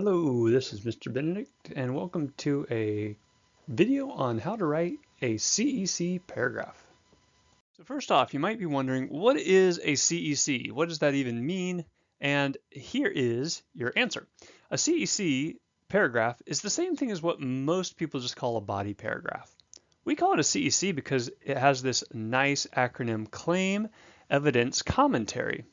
Hello, this is Mr. Benedict, and welcome to a video on how to write a CEC paragraph. So first off, you might be wondering, what is a CEC? What does that even mean? And here is your answer. A CEC paragraph is the same thing as what most people just call a body paragraph. We call it a CEC because it has this nice acronym: claim, evidence, commentary.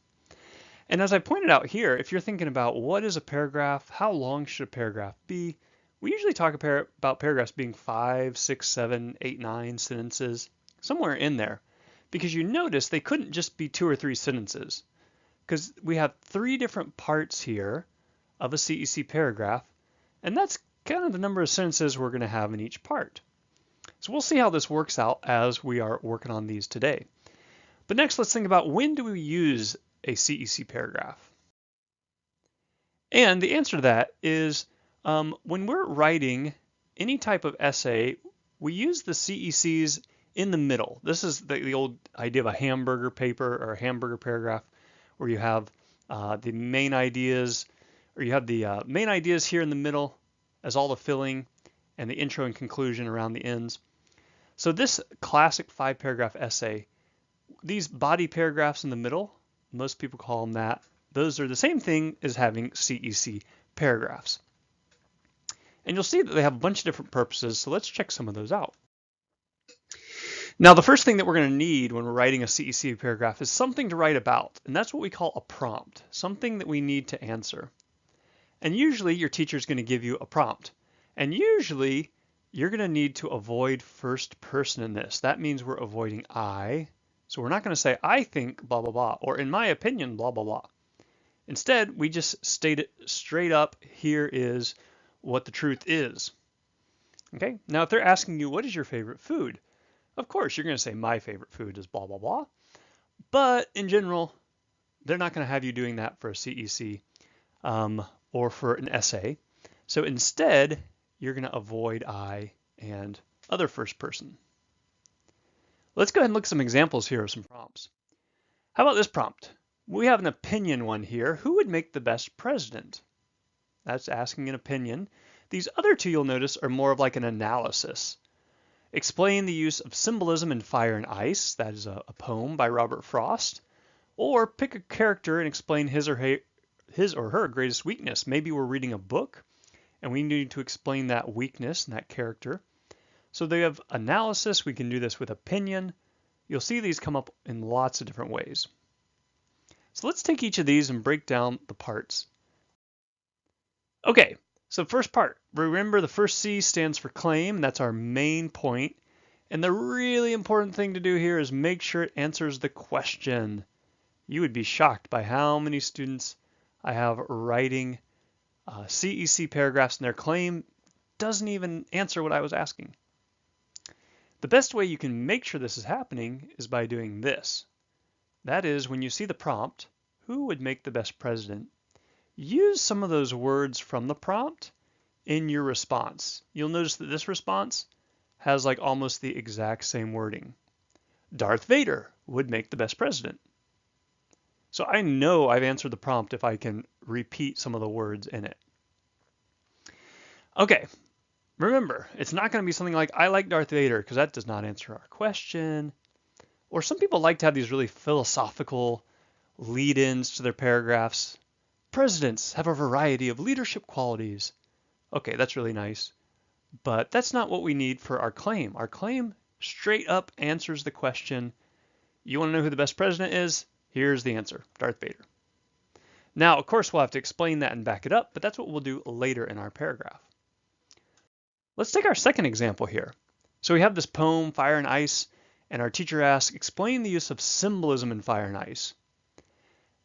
And as I pointed out here, if you're thinking about what is a paragraph, how long should a paragraph be, we usually talk about paragraphs being 5, 6, 7, 8, 9 sentences, somewhere in there, because you notice they couldn't just be 2 or 3 sentences, because we have 3 different parts here of a CEC paragraph, and that's kind of the number of sentences we're going to have in each part. So we'll see how this works out as we are working on these today. But next, let's think about, when do we use a CEC paragraph? And the answer to that is when we're writing any type of essay, we use the CECs in the middle. This is the old idea of a hamburger paper or a hamburger paragraph, where you have the main ideas, or you have the main ideas here in the middle as all the filling, and the intro and conclusion around the ends. So this classic 5-paragraph essay, these body paragraphs in the middle, most people call them that. Those are the same thing as having CEC paragraphs. And you'll see that they have a bunch of different purposes, so let's check some of those out. Now, the first thing that we're going to need when we're writing a CEC paragraph is something to write about, and that's what we call a prompt, something that we need to answer. And usually your teacher is going to give you a prompt, and usually you're going to need to avoid first person in this. That means we're avoiding I. So we're not going to say, I think blah, blah, blah, or in my opinion, blah, blah, blah. Instead, we just state it straight up. Here is what the truth is. Okay. Now, if they're asking you, what is your favorite food? Of course, you're going to say, my favorite food is blah, blah, blah. But in general, they're not going to have you doing that for a CEC or for an essay. So instead, you're going to avoid I and other first person. Let's go ahead and look at some examples here of some prompts. How about this prompt? We have an opinion one here. Who would make the best president? That's asking an opinion. These other two, you'll notice, are more of like an analysis. Explain the use of symbolism in Fire and Ice. That is a poem by Robert Frost. Or pick a character and explain his or her greatest weakness. Maybe we're reading a book and we need to explain that weakness and that character. So they have analysis. We can do this with opinion. You'll see these come up in lots of different ways. So let's take each of these and break down the parts. Okay, so first part. Remember, the first C stands for claim. That's our main point. And the really important thing to do here is make sure it answers the question. You would be shocked by how many students I have writing CEC paragraphs, and their claim doesn't even answer what I was asking. The best way you can make sure this is happening is by doing this. That is, when you see the prompt, who would make the best president, use some of those words from the prompt in your response. You'll notice that this response has like almost the exact same wording. Darth Vader would make the best president. So I know I've answered the prompt if I can repeat some of the words in it. Okay. Remember, it's not going to be something like, I like Darth Vader, because that does not answer our question. Or some people like to have these really philosophical lead-ins to their paragraphs. Presidents have a variety of leadership qualities. Okay, that's really nice. But that's not what we need for our claim. Our claim straight up answers the question. You want to know who the best president is? Here's the answer, Darth Vader. Now, of course, we'll have to explain that and back it up, but that's what we'll do later in our paragraph. Let's take our second example here. So we have this poem, Fire and Ice, and our teacher asks, explain the use of symbolism in Fire and Ice.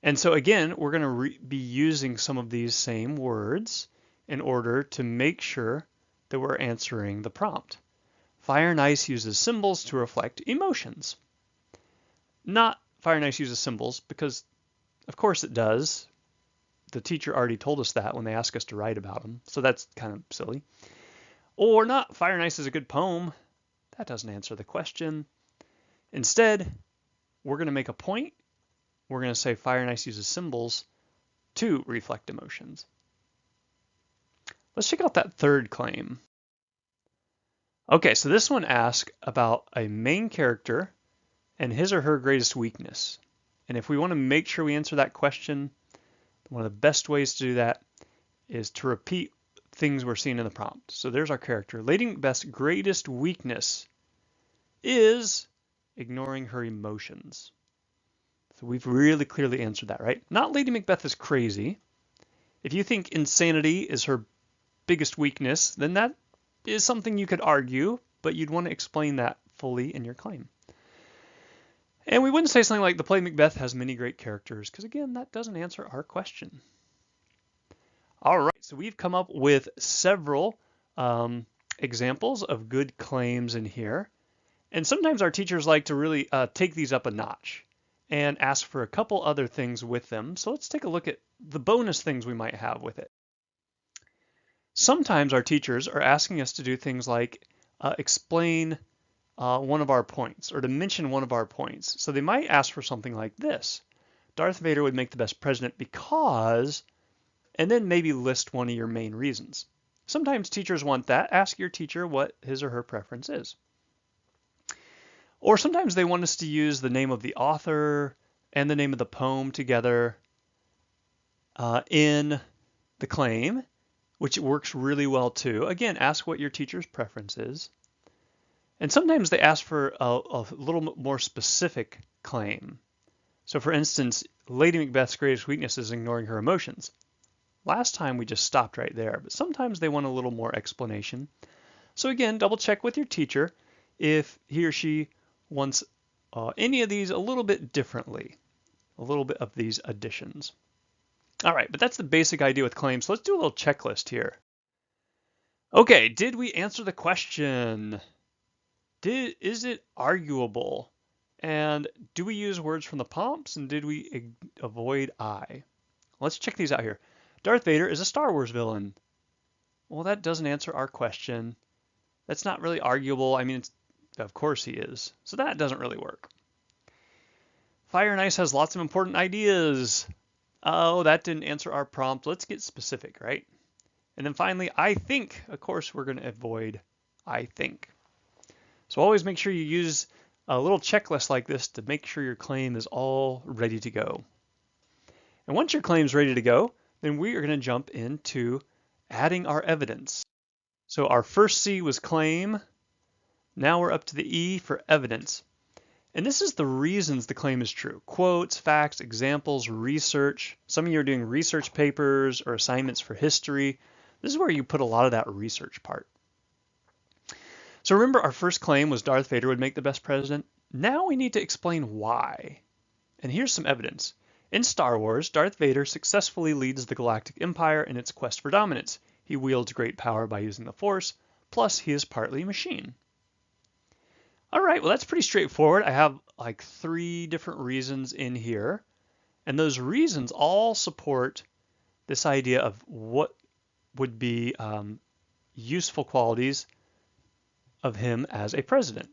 And so again, we're going to be using some of these same words in order to make sure that we're answering the prompt. Fire and Ice uses symbols to reflect emotions. Not Fire and Ice uses symbols, because of course it does. The teacher already told us that when they asked us to write about them, so that's kind of silly. Or not, Fire and Ice is a good poem. That doesn't answer the question. Instead, we're going to make a point. We're going to say Fire and Ice uses symbols to reflect emotions. Let's check out that third claim. Okay, so this one asks about a main character and his or her greatest weakness. And if we want to make sure we answer that question, one of the best ways to do that is to repeat things we're seeing in the prompt. So there's our character. Lady Macbeth's greatest weakness is ignoring her emotions. So we've really clearly answered that, right? Not Lady Macbeth is crazy. If you think insanity is her biggest weakness, then that is something you could argue, but you'd want to explain that fully in your claim. And we wouldn't say something like the play Macbeth has many great characters, because again, that doesn't answer our question. All right, so we've come up with several examples of good claims in here. And sometimes our teachers like to really take these up a notch and ask for a couple other things with them. So let's take a look at the bonus things we might have with it. Sometimes our teachers are asking us to do things like explain one of our points or to mention one of our points. So they might ask for something like this. Darth Vader would make the best president because, and then maybe list one of your main reasons. Sometimes teachers want that. Ask your teacher what his or her preference is. Or sometimes they want us to use the name of the author and the name of the poem together in the claim, which works really well too. Again, ask what your teacher's preference is. And sometimes they ask for a little more specific claim. So for instance, Lady Macbeth's greatest weakness is ignoring her emotions. Last time we just stopped right there, but sometimes they want a little more explanation. So again, double check with your teacher if he or she wants any of these a little bit differently, a little bit of these additions. All right, but that's the basic idea with claims. So let's do a little checklist here. Okay, did we answer the question? Is it arguable? And do we use words from the prompts? And did we avoid I? Let's check these out here. Darth Vader is a Star Wars villain. Well, that doesn't answer our question. That's not really arguable. I mean, of course he is. So that doesn't really work. Fire and Ice has lots of important ideas. Oh, that didn't answer our prompt. Let's get specific, right? And then finally, I think. Of course, we're going to avoid I think. So always make sure you use a little checklist like this to make sure your claim is all ready to go. And once your claim is ready to go, then we are going to jump into adding our evidence. So our first C was claim. Now we're up to the E for evidence. And this is the reasons the claim is true. Quotes, facts, examples, research. Some of you are doing research papers or assignments for history. This is where you put a lot of that research part. So remember our first claim was Darth Vader would make the best president. Now we need to explain why. And here's some evidence. In Star Wars, Darth Vader successfully leads the Galactic Empire in its quest for dominance. He wields great power by using the Force, plus he is partly machine. All right, well, that's pretty straightforward. I have like 3 different reasons in here, and those reasons all support this idea of what would be useful qualities of him as a president.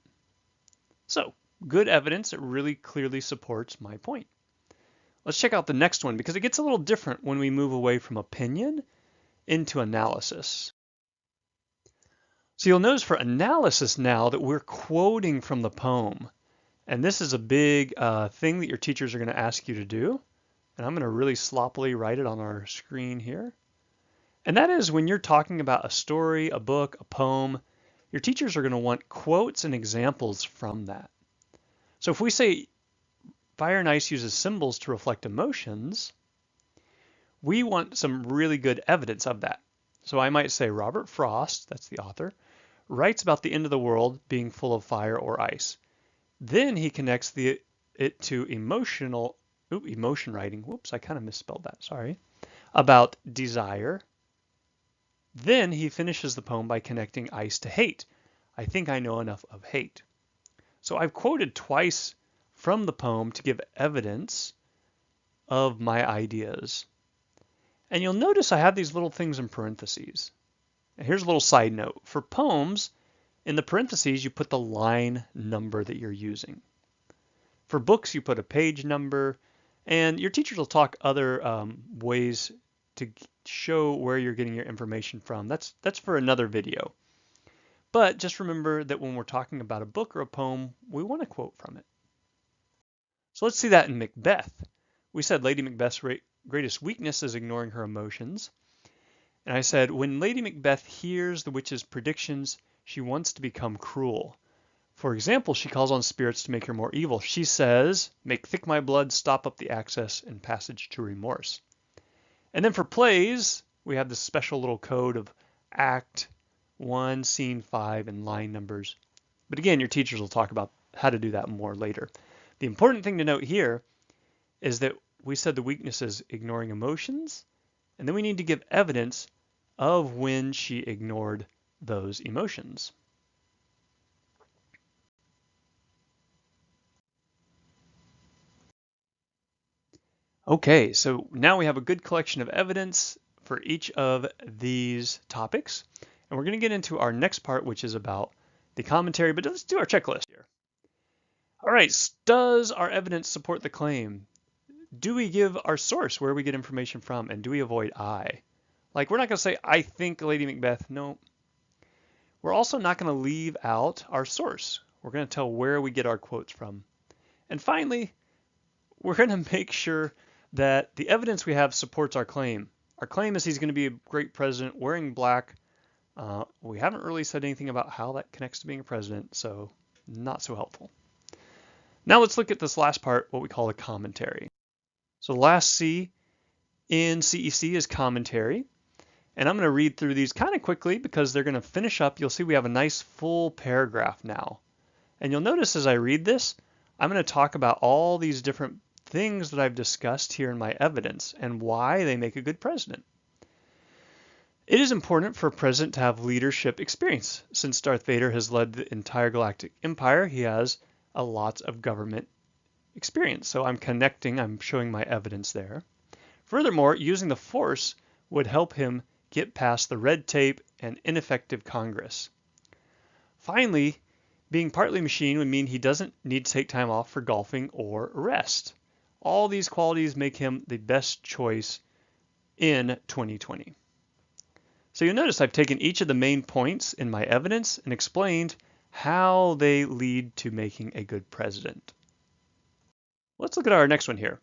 So, good evidence that really clearly supports my point. Let's check out the next one because it gets a little different when we move away from opinion into analysis. So you'll notice for analysis now that we're quoting from the poem. And this is a big thing that your teachers are going to ask you to do. And I'm going to really sloppily write it on our screen here. And that is when you're talking about a story, a book, a poem, your teachers are going to want quotes and examples from that. So if we say Fire and Ice uses symbols to reflect emotions, we want some really good evidence of that. So I might say Robert Frost, that's the author, writes about the end of the world being full of fire or ice. Then he connects it to emotion writing. Whoops, I kind of misspelled that, sorry. About desire. Then he finishes the poem by connecting ice to hate. I think I know enough of hate. So I've quoted twice from the poem to give evidence of my ideas. And you'll notice I have these little things in parentheses. And here's a little side note. For poems, in the parentheses, you put the line number that you're using. For books, you put a page number. And your teachers will talk other ways to show where you're getting your information from. That's for another video. But just remember that when we're talking about a book or a poem, we want to quote from it. So let's see that in Macbeth. We said Lady Macbeth's greatest weakness is ignoring her emotions. And I said, when Lady Macbeth hears the witch's predictions, she wants to become cruel. For example, she calls on spirits to make her more evil. She says, make thick my blood, stop up the access and passage to remorse. And then for plays, we have this special little code of Act 1, Scene 5, and line numbers. But again, your teachers will talk about how to do that more later. The important thing to note here is that we said the weakness is ignoring emotions, and then we need to give evidence of when she ignored those emotions. Okay, so now we have a good collection of evidence for each of these topics, and we're going to get into our next part, which is about the commentary, but let's do our checklist here. All right, does our evidence support the claim? Do we give our source where we get information from, and do we avoid I? Like, we're not going to say, I think Lady Macbeth. No. We're also not going to leave out our source. We're going to tell where we get our quotes from. And finally, we're going to make sure that the evidence we have supports our claim. Our claim is he's going to be a great president wearing black. We haven't really said anything about how that connects to being a president, so not so helpful. Now let's look at this last part, what we call a commentary. So the last C in CEC is commentary. And I'm going to read through these kind of quickly because they're going to finish up. You'll see we have a nice full paragraph now. And you'll notice as I read this, I'm going to talk about all these different things that I've discussed here in my evidence and why they make a good president. It is important for a president to have leadership experience. Since Darth Vader has led the entire galactic empire, he has a lot of government experience. So I'm showing my evidence there. Furthermore, using the Force would help him get past the red tape and ineffective Congress. Finally, being partly machine would mean he doesn't need to take time off for golfing or rest. All these qualities make him the best choice in 2020. So you'll notice I've taken each of the main points in my evidence and explained how they lead to making a good president. Let's look at our next one here.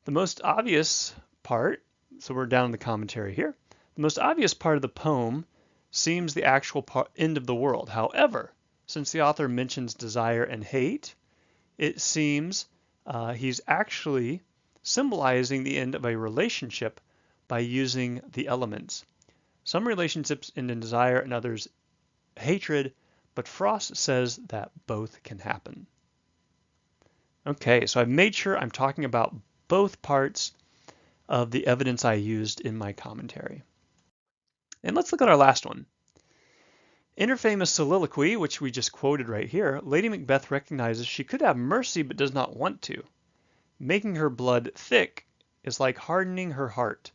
The most obvious part, so we're down in the commentary here, the most obvious part of the poem seems the actual end of the world. However, since the author mentions desire and hate, it seems he's actually symbolizing the end of a relationship by using the elements. Some relationships end in desire and others hatred, but Frost says that both can happen. Okay, so I've made sure I'm talking about both parts of the evidence I used in my commentary. And let's look at our last one. In her famous soliloquy, which we just quoted right here, Lady Macbeth recognizes she could have mercy but does not want to. Making her blood thick is like hardening her heart.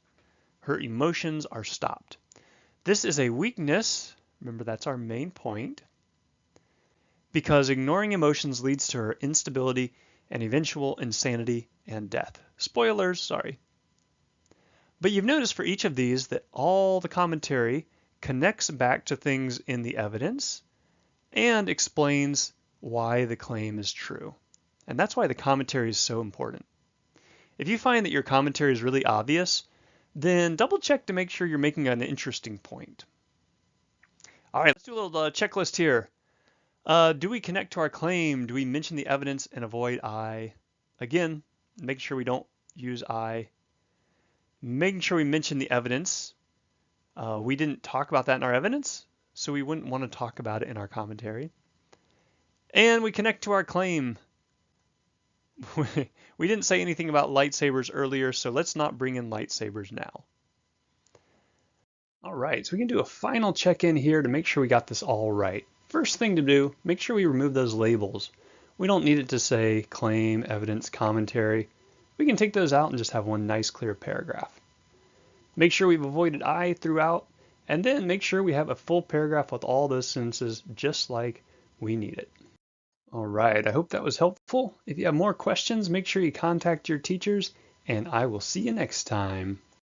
Her emotions are stopped. This is a weakness, remember that's our main point, because ignoring emotions leads to her instability and eventual insanity and death. Spoilers, sorry. But you've noticed for each of these that all the commentary connects back to things in the evidence and explains why the claim is true. And that's why the commentary is so important. If you find that your commentary is really obvious, then double check to make sure you're making an interesting point. All right, let's do a little checklist here. Do we connect to our claim? Do we mention the evidence and avoid I? Again, make sure we don't use I. Making sure we mention the evidence. We didn't talk about that in our evidence, so we wouldn't want to talk about it in our commentary. And we connect to our claim. We didn't say anything about lightsabers earlier, so let's not bring in lightsabers now. All right, so we can do a final check-in here to make sure we got this all right. First thing to do, make sure we remove those labels. We don't need it to say claim, evidence, commentary. We can take those out and just have one nice clear paragraph. Make sure we've avoided I throughout, and then make sure we have a full paragraph with all those sentences just like we need it. All right, I hope that was helpful. If you have more questions, make sure you contact your teachers, and I will see you next time.